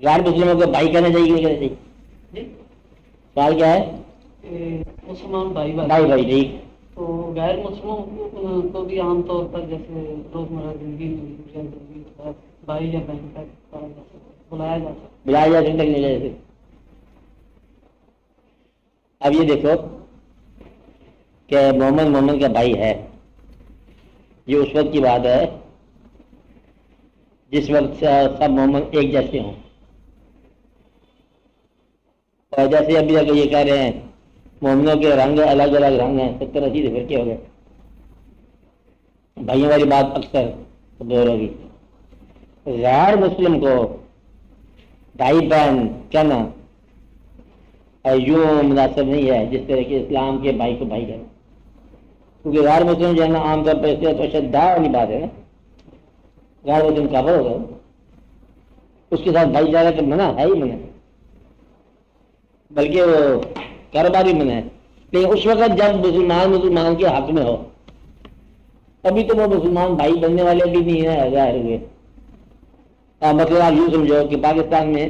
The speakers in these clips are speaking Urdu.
غیر مسلموں کو بھائی کہنا چاہیے کہ نہیں کہنا چاہیے؟ سوال کیا ہے؟ مسلمان بھائی بھائی ٹھیک. تو غیر مسلموں کو بھی عام طور پر جیسے روزمرہ زندگی میں بھائی یا بہن کا بلایا جا سکتا کہ نہیں جا سکتا؟ اب یہ دیکھو کہ مومن کا بھائی ہے، یہ اس وقت کی بات ہے جس وقت سب مومن ایک جیسے ہوں. اور جیسے ابھی تک یہ کہہ رہے ہیں مومنوں کے رنگ الگ الگ رنگ ہیں، 70-80 فرقے ہو گئے. بھائیوں والی بات اکثر دور ہوگی. غیر مسلم کو بھائی بہن کہنا یوں مناسب نہیں ہے جس طرح کہ اسلام کے بھائی کو بھائی کہنا، کیونکہ غیر مسلم جو ہے نا عام طور پر تو شدہ والی بات ہے نا. غیر مسلم کافر ہوگا، اس کے ساتھ بھائی چارہ تو منع ہے ہی منع، بلکہ وہ کاروبار بھی منع ہے. لیکن اس وقت جب مسلمان کے حق میں ہو، ابھی تو وہ مسلمان بھائی بننے والے بھی نہیں ہیں ظاہر ہوئے. مطلب آپ یوں سمجھو کہ پاکستان میں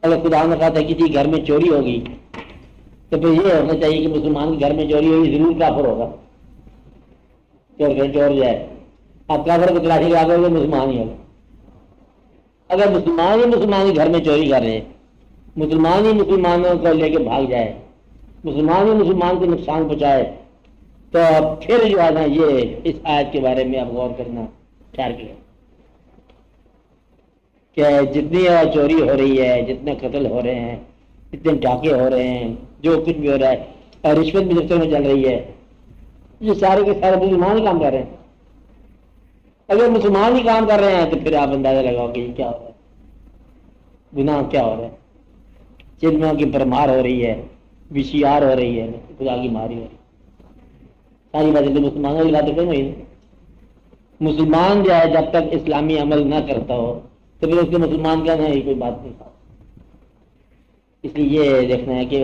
اگر خدا نہ خواستہ کسی گھر میں چوری ہوگی تو پھر یہ ہونا چاہیے کہ مسلمان کے گھر میں چوری ہوگی ضرور کافر ہوگا، چور جائے. آپ کافر کو تلاشی لگا دو گے مسلمان ہی ہوگا. اگر مسلمان ہی گھر میں چوری کر رہے، مسلمان ہی مسلمانوں کو لے کے بھاگ جائے، مسلمان ہی مسلمان کو نقصان پہنچائے، تو پھر جو ہے نا یہ اس آیت کے بارے میں اب غور کرنا خیال کیا کہ جتنی چوری ہو رہی ہے، جتنے قتل ہو رہے ہیں، جتنے ڈاکے ہو رہے ہیں، جو کچھ بھی ہو رہا ہے، اور رشوت بھی دفتر میں چل رہی ہے، یہ سارے کے سارے مسلمان ہی کام کر رہے ہیں. اگر مسلمان ہی کام کر رہے ہیں تو پھر آپ اندازہ لگاؤ کہ یہ کیا ہو رہا ہے، گناہ کیا ہو رہا ہے. چلموں کی پرمار ہو رہی ہے، وشیار ہو رہی ہے، خدا کی ماری ہو رہی ہے. ساری باتیں تو مسلمانوں کی باتیں کوئی نہیں. مسلمان جو ہے جب تک اسلامی عمل نہ کرتا ہو تو پھر اس کے مسلمان کا نہیں کوئی بات نہیں. اس لیے یہ دیکھنا ہے کہ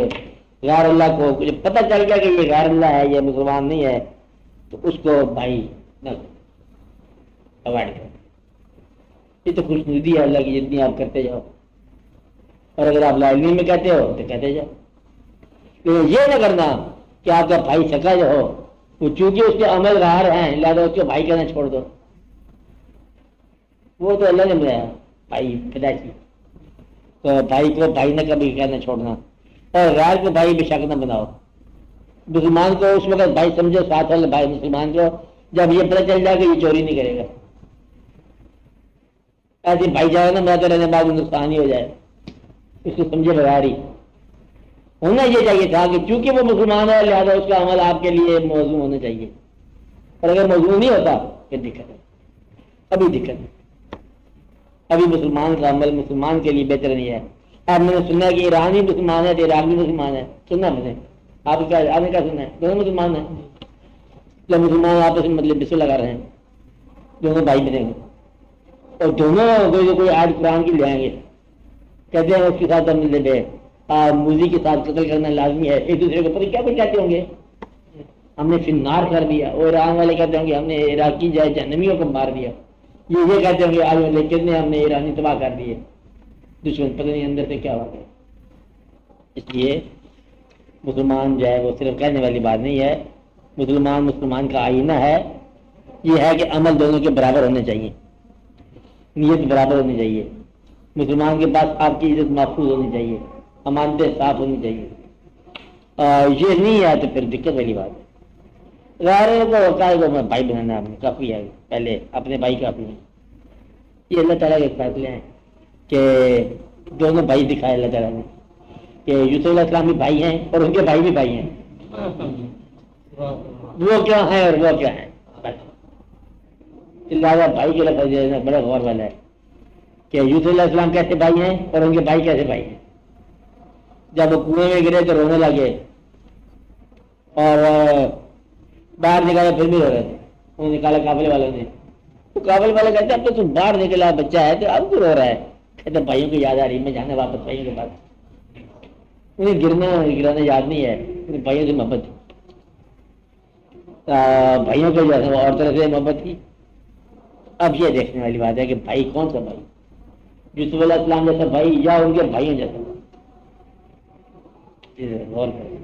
غیر اللہ کو جب پتہ چل گیا کہ یہ غیر اللہ ہے، یہ مسلمان نہیں ہے، تو اس کو بھائی نہ اوائڈ کریں. یہ تو خوش ندی ہے اللہ کی، جتنی آپ کرتے جاؤ. اور اگر آپ لا علمی میں کہتے ہو تو کہتے جاؤ. لیکن یہ نہ کرنا کہ آپ کا بھائی سکا جو ہو وہ چونکہ اس کے عمل غار ہیں لہٰذا اس کو بھائی کہنا چھوڑ دو. وہ تو اللہ نے بنایا بھائی پیدائشی، تو بھائی کو بھائی نہ کبھی کہنا چھوڑنا، اور غیر کو بھائی بے شک نہ بناؤ. مسلمان کو اس وقت بھائی سمجھو، ساتھ والے بھائی مسلمان کو جب یہ پتہ چل جائے کہ یہ چوری نہیں کرے گا. ایسے بھائی جائے نا میں رہنے بعد نقصان ہی ہو جائے، اس کو سمجھے بغیر ہی. ہونا یہ چاہیے تھا کہ چونکہ وہ مسلمان ہے لہٰذا اس کا عمل آپ کے لیے موزوں ہونا چاہیے. اور اگر موزوں نہیں ہوتا پھر دقت ہے. ابھی دقت ہے، ابھی مسلمان کا عمل مسلمان کے لیے بہتر نہیں ہے. اب میں نے سنا کہ ایران ہی مسلمان ہے تو عراق بھی مسلمان ہے. سننا میں نے، آپ نے کیا سنا ہے؟ دونوں مسلمان ہیں. جب مسلمان آپس میں مطلب بسم لگا رہے ہیں، دونوں بھائی ملیں گے اور دونوں کوئی آج قرآن کی لے آئیں گے، کہتے ہیں اس کے ساتھ ہم ملے تھے موزی کے ساتھ قتل کرنا لازمی ہے. ایک دوسرے کو پتہ کیا کچھ کہتے ہوں گے، ہم نے فنار کر دیا. اور ایران والے کہتے ہوں گے ہم نے عراقی جہنمیوں کو مار دیا. یہ کہتے ہوں گے آج لیکن ہم نے ایرانی تباہ کر دیے. دشمن پتہ نہیں اندر سے کیا ہو گیا. اس لیے مسلمان جو ہے وہ صرف کہنے والی بات نہیں ہے. مسلمان کا آئینہ ہے. یہ ہے کہ عمل دونوں کے برابر ہونے چاہیے، نیت برابر ہونی چاہیے. مسلمان کے پاس آپ کی عزت محفوظ ہونی چاہیے، امانتیں صاف ہونی چاہیے. یہ نہیں ہے تو پھر دقت والی بات ہے. غیر کو میں بھائی بنانا آپ نے کافی ہے، پہلے اپنے بھائی کا اپنے. یہ اللہ تعالیٰ کے فیصلے ہیں کہ دونوں بھائی دکھائے اللہ تعالیٰ نے کہ یوسف علیہ السلام بھی بھائی ہیں اور ان کے بھائی بھی بھائی ہیں. وہ کیا ہیں اور وہ کیا ہیں. لہٰذا بھائی کے لفظ بڑا غور والا ہے کہ یوسف علیہ السلام کیسے بھائی ہیں اور ان کے بھائی کیسے بھائی ہیں. جب وہ کنویں میں گرے تو رونے لگے اور باہر نکالا پھر بھی رو رہے تھے. انہوں نے نکالا قافلے والوں نے. تو قافلے والے کہتے اب تو تم باہر نکلا بچہ ہے تو اب کیوں رو رہا ہے. کہتے بھائیوں کی یاد آ رہی، میں جانا واپس بھائیوں کے پاس. انہیں گرانا یاد نہیں ہے، بھائیوں سے محبت تھی. بھائیوں کو جو ہے اور طرح سے محبت تھی. اب یہ دیکھنے والی بات ہے کہ بھائی کون سا بھائی. یوسف علیہ السلام جیسا بھائی یا ان کے بھائیوں جیسا؟ غور کریں.